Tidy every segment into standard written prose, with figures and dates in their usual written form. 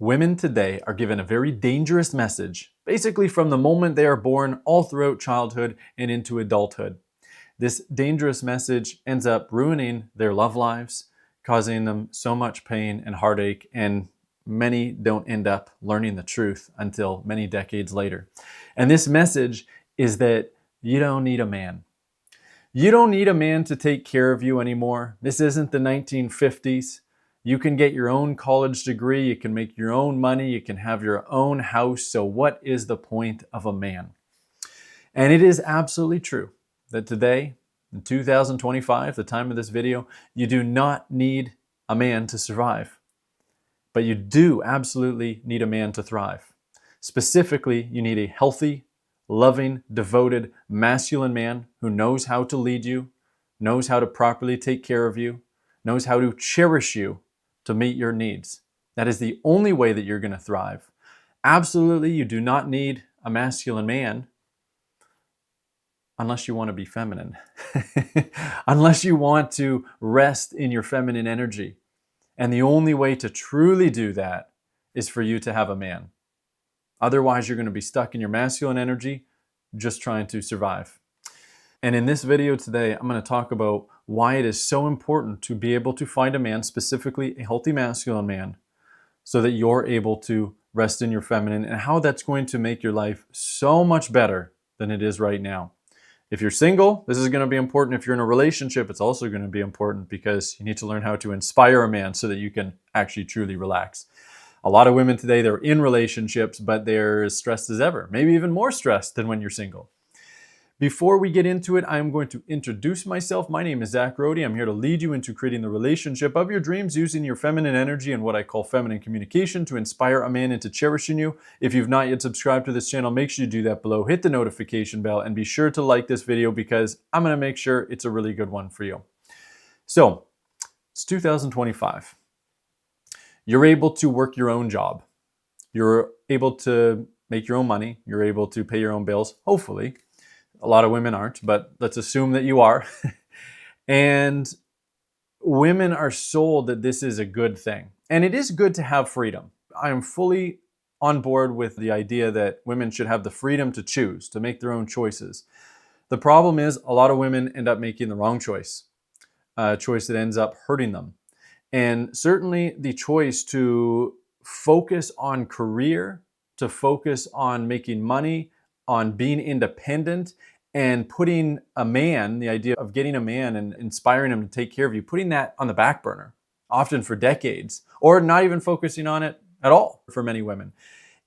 Women today are given a very dangerous message, basically from the moment they are born all throughout childhood and into adulthood. This dangerous message ends up ruining their love lives, causing them so much pain and heartache, and many don't end up learning the truth until many decades later. And this message is that you don't need a man. You don't need a man to take care of you anymore. This isn't the 1950s. You can get your own college degree, you can make your own money, you can have your own house. So, what is the point of a man? And it is absolutely true that today, in 2025, the time of this video, you do not need a man to survive. But you do absolutely need a man to thrive. Specifically, you need a healthy, loving, devoted, masculine man who knows how to lead you, knows how to properly take care of you, knows how to cherish you to meet your needs. That is the only way that you're going to thrive. Absolutely, you do not need a masculine man unless you want to be feminine, unless you want to rest in your feminine energy. And the only way to truly do that is for you to have a man. Otherwise, you're going to be stuck in your masculine energy, just trying to survive. And in this video today, I'm going to talk about why it is so important to be able to find a man, specifically a healthy masculine man, so that you're able to rest in your feminine, and how that's going to make your life so much better than it is right now. If you're single, this is going to be important. If you're in a relationship, it's also going to be important because you need to learn how to inspire a man so that you can actually truly relax. A lot of women today, they're in relationships, but they're as stressed as ever, maybe even more stressed than when you're single. Before we get into it, I'm going to introduce myself. My name is Zach Rohde. I'm here to lead you into creating the relationship of your dreams using your feminine energy and what I call feminine communication to inspire a man into cherishing you. If you've not yet subscribed to this channel, make sure you do that below. Hit the notification bell and be sure to like this video because I'm going to make sure it's a really good one for you. So, it's 2025. You're able to work your own job. You're able to make your own money. You're able to pay your own bills, hopefully. A lot of women aren't, but let's assume that you are. And women are sold that this is a good thing. And it is good to have freedom. I am fully on board with the idea that women should have the freedom to choose, to make their own choices. The problem is a lot of women end up making the wrong choice, a choice that ends up hurting them. And certainly the choice to focus on career, to focus on making money, on being independent, and putting a man, the idea of getting a man and inspiring him to take care of you, putting that on the back burner, often for decades, or not even focusing on it at all for many women.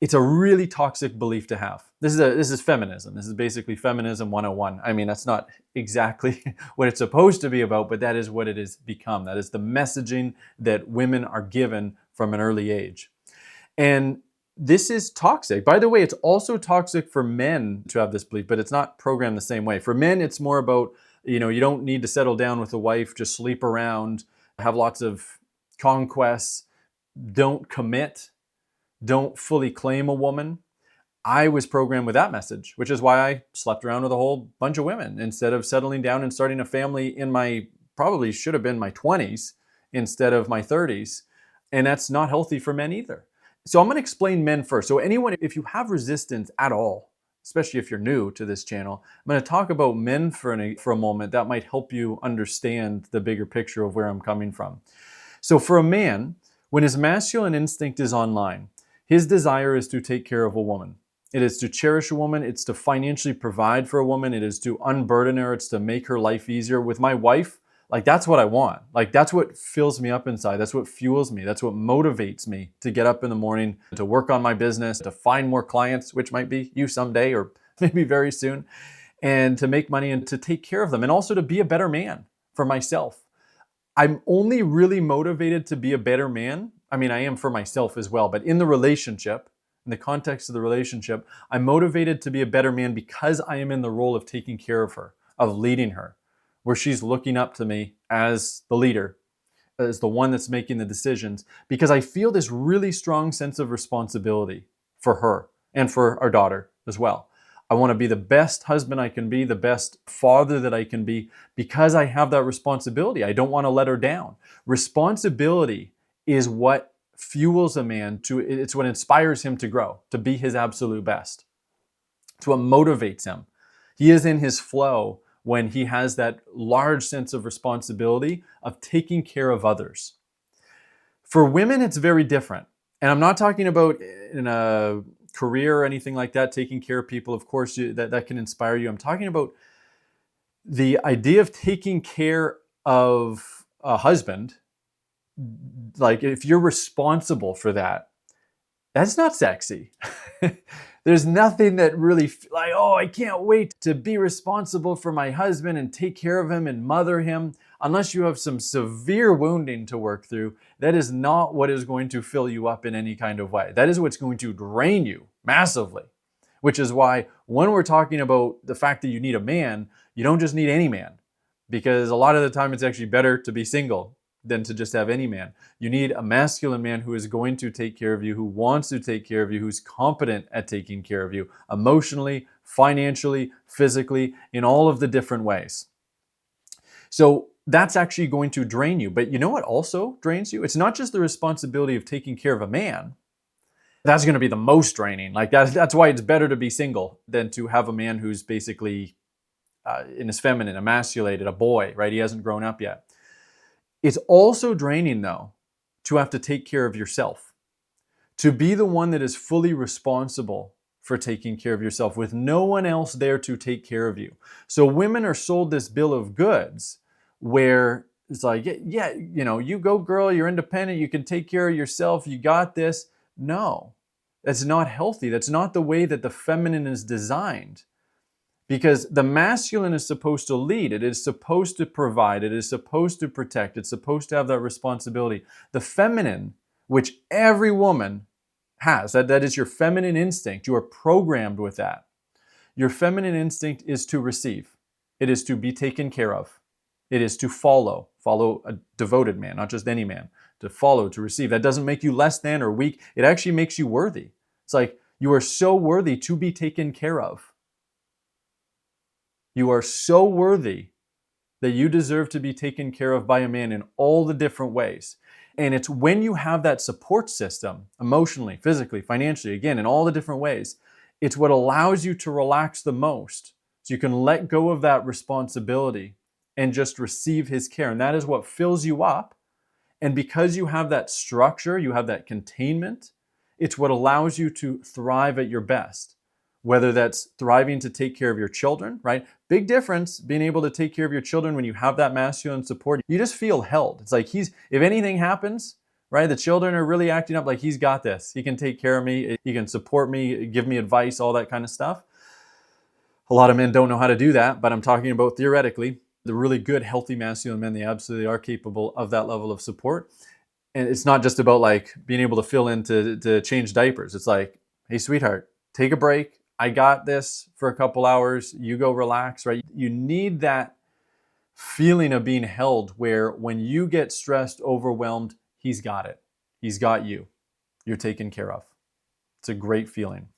It's a really toxic belief to have. This is feminism. This is basically feminism 101. I mean, that's not exactly what it's supposed to be about, but that is what it has become. That is the messaging that women are given from an early age. And this is toxic. By the way, it's also toxic for men to have this belief, but it's not programmed the same way. For men, it's more about, you don't need to settle down with a wife, just sleep around, have lots of conquests, don't commit, don't fully claim a woman. I was programmed with that message, which is why I slept around with a whole bunch of women instead of settling down and starting a family in my, probably should have been my 20s instead of my 30s. And that's not healthy for men either. So I'm going to explain men first. So anyone, if you have resistance at all, especially if you're new to this channel, I'm going to talk about men for a moment. That might help you understand the bigger picture of where I'm coming from. So for a man, when his masculine instinct is online, his desire is to take care of a woman. It is to cherish a woman. It's to financially provide for a woman. It is to unburden her. It's to make her life easier. With my wife, that's what I want. That's what fills me up inside. That's what fuels me. That's what motivates me to get up in the morning, to work on my business, to find more clients, which might be you someday or maybe very soon, and to make money and to take care of them, and also to be a better man for myself. I'm only really motivated to be a better man. I mean, I am for myself as well, but in the relationship, in the context of the relationship, I'm motivated to be a better man because I am in the role of taking care of her, of leading her, where she's looking up to me as the leader, as the one that's making the decisions, because I feel this really strong sense of responsibility for her and for our daughter as well. I want to be the best husband I can be, the best father that I can be, because I have that responsibility. I don't want to let her down. Responsibility is what fuels a man it's what inspires him to grow, to be his absolute best. It's what motivates him. He is in his flow when he has that large sense of responsibility of taking care of others. For women, it's very different. And I'm not talking about in a career or anything like that, taking care of people. Of course, that can inspire you. I'm talking about the idea of taking care of a husband. Like, if you're responsible for that, that's not sexy. There's nothing that really like, oh, I can't wait to be responsible for my husband and take care of him and mother him. Unless you have some severe wounding to work through, that is not what is going to fill you up in any kind of way. That is what's going to drain you massively, which is why when we're talking about the fact that you need a man, you don't just need any man, because a lot of the time it's actually better to be single than to just have any man. You need a masculine man who is going to take care of you, who wants to take care of you, who's competent at taking care of you emotionally, financially, physically, in all of the different ways. So that's actually going to drain you. But you know what also drains you? It's not just the responsibility of taking care of a man. That's going to be the most draining. Like that's why it's better to be single than to have a man who's basically in his feminine, emasculated, a boy, right? He hasn't grown up yet. It's also draining, though, to have to take care of yourself, to be the one that is fully responsible for taking care of yourself with no one else there to take care of you. So women are sold this bill of goods where it's like, yeah, you go, girl, you're independent, you can take care of yourself, you got this. No, that's not healthy. That's not the way that the feminine is designed. Because the masculine is supposed to lead. It is supposed to provide. It is supposed to protect. It's supposed to have that responsibility. The feminine, which every woman has, that is your feminine instinct. You are programmed with that. Your feminine instinct is to receive. It is to be taken care of. It is to follow a devoted man, not just any man. To follow, to receive. That doesn't make you less than or weak. It actually makes you worthy. It's like you are so worthy to be taken care of. You are so worthy that you deserve to be taken care of by a man in all the different ways. And it's when you have that support system, emotionally, physically, financially, again, in all the different ways, it's what allows you to relax the most. So you can let go of that responsibility and just receive his care. And that is what fills you up. And because you have that structure, you have that containment, it's what allows you to thrive at your best. Whether that's thriving to take care of your children, right? Big difference being able to take care of your children when you have that masculine support. You just feel held. It's like if anything happens, right? The children are really acting up like he's got this. He can take care of me. He can support me, give me advice, all that kind of stuff. A lot of men don't know how to do that, but I'm talking about theoretically. The really good, healthy masculine men, they absolutely are capable of that level of support. And it's not just about like being able to fill in to change diapers. It's like, hey, sweetheart, take a break. I got this for a couple hours. You go relax, right? You need that feeling of being held where when you get stressed, overwhelmed, he's got it. He's got you. You're taken care of. It's a great feeling.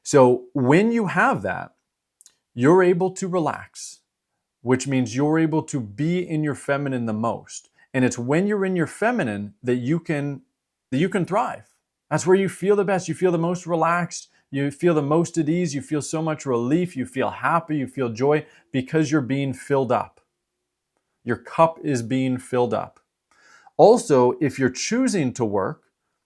So when you have that, you're able to relax, which means you're able to be in your feminine the most. And it's when you're in your feminine that you can thrive. That's where you feel the best. You feel the most relaxed. You feel the most at ease. You feel so much relief. You feel happy. You feel joy because you're being filled up. Your cup is being filled up. Also, if you're choosing to work,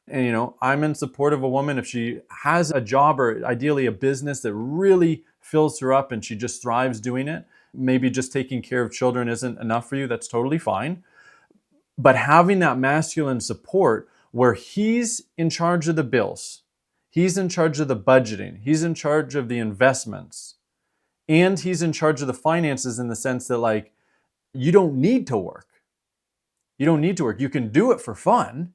and I'm in support of a woman if she has a job or ideally a business that really fills her up and she just thrives doing it. Maybe just taking care of children isn't enough for you. That's totally fine. But having that masculine support where he's in charge of the bills, he's in charge of the budgeting, he's in charge of the investments, and he's in charge of the finances in the sense that like, you don't need to work. You don't need to work. You can do it for fun.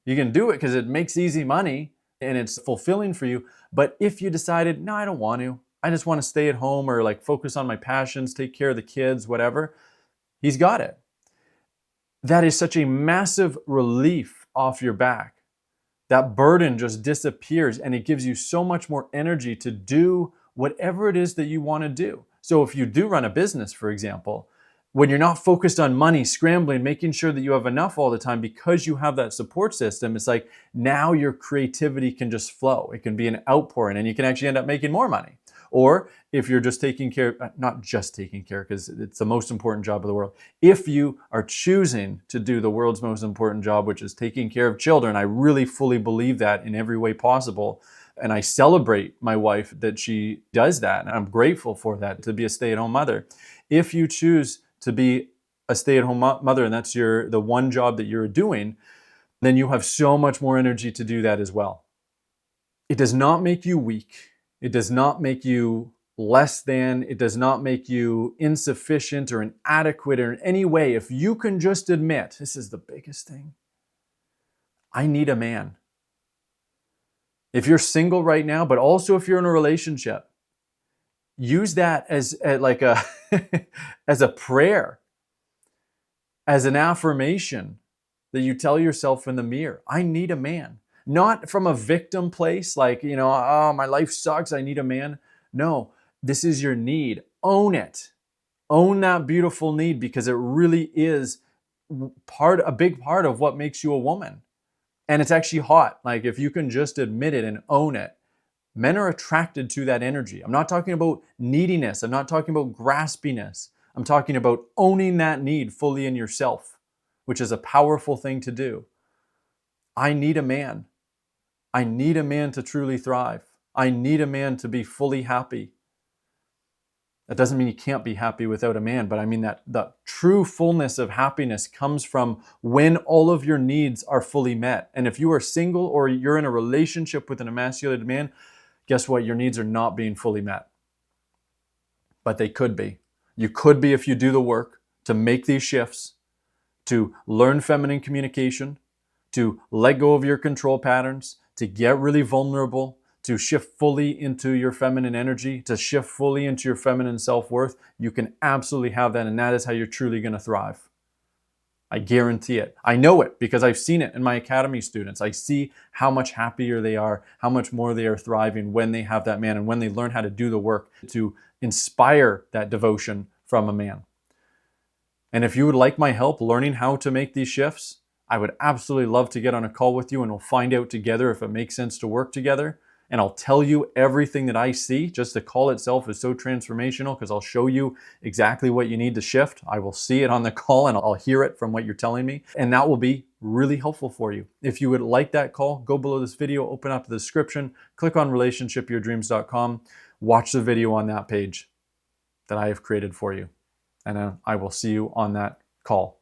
You can do it because it makes easy money and it's fulfilling for you. But if you decided, no, I don't want to, I just want to stay at home or like focus on my passions, take care of the kids, whatever, he's got it. That is such a massive relief off your back. That burden just disappears and it gives you so much more energy to do whatever it is that you want to do. So if you do run a business, for example, when you're not focused on money, scrambling, making sure that you have enough all the time because you have that support system, it's like now your creativity can just flow. It can be an outpouring and you can actually end up making more money. Or if you're just taking care, not just taking care, because it's the most important job of the world. If you are choosing to do the world's most important job, which is taking care of children, I really fully believe that in every way possible. And I celebrate my wife that she does that. And I'm grateful for that, to be a stay-at-home mother. If you choose to be a stay-at-home mother and that's the one job that you're doing, then you have so much more energy to do that as well. It does not make you weak. It does not make you less than. It does not make you insufficient or inadequate or in any way. If you can just admit, this is the biggest thing, I need a man. If you're single right now, but also if you're in a relationship, use that as like a as a prayer, as an affirmation that you tell yourself in the mirror. I need a man. Not from a victim place, like, oh, my life sucks, I need a man. No, this is your need. Own it. Own that beautiful need, because it really is a big part of what makes you a woman. And it's actually hot. Like, if you can just admit it and own it, men are attracted to that energy. I'm not talking about neediness. I'm not talking about graspiness. I'm talking about owning that need fully in yourself, which is a powerful thing to do. I need a man. I need a man to truly thrive. I need a man to be fully happy. That doesn't mean you can't be happy without a man, but I mean that the true fullness of happiness comes from when all of your needs are fully met. And if you are single or you're in a relationship with an emasculated man, guess what? Your needs are not being fully met. But they could be. You could be if you do the work to make these shifts, to learn feminine communication, to let go of your control patterns, to get really vulnerable, to shift fully into your feminine energy, to shift fully into your feminine self-worth. You can absolutely have that, and that is how you're truly going to thrive. I guarantee it. I know it because I've seen it in my academy students. I see how much happier they are, how much more they are thriving when they have that man and when they learn how to do the work to inspire that devotion from a man. And if you would like my help learning how to make these shifts, I would absolutely love to get on a call with you and we'll find out together if it makes sense to work together. And I'll tell you everything that I see. Just the call itself is so transformational because I'll show you exactly what you need to shift. I will see it on the call and I'll hear it from what you're telling me. And that will be really helpful for you. If you would like that call, go below this video, open up the description, click on relationshipyourdreams.com, watch the video on that page that I have created for you. And I will see you on that call.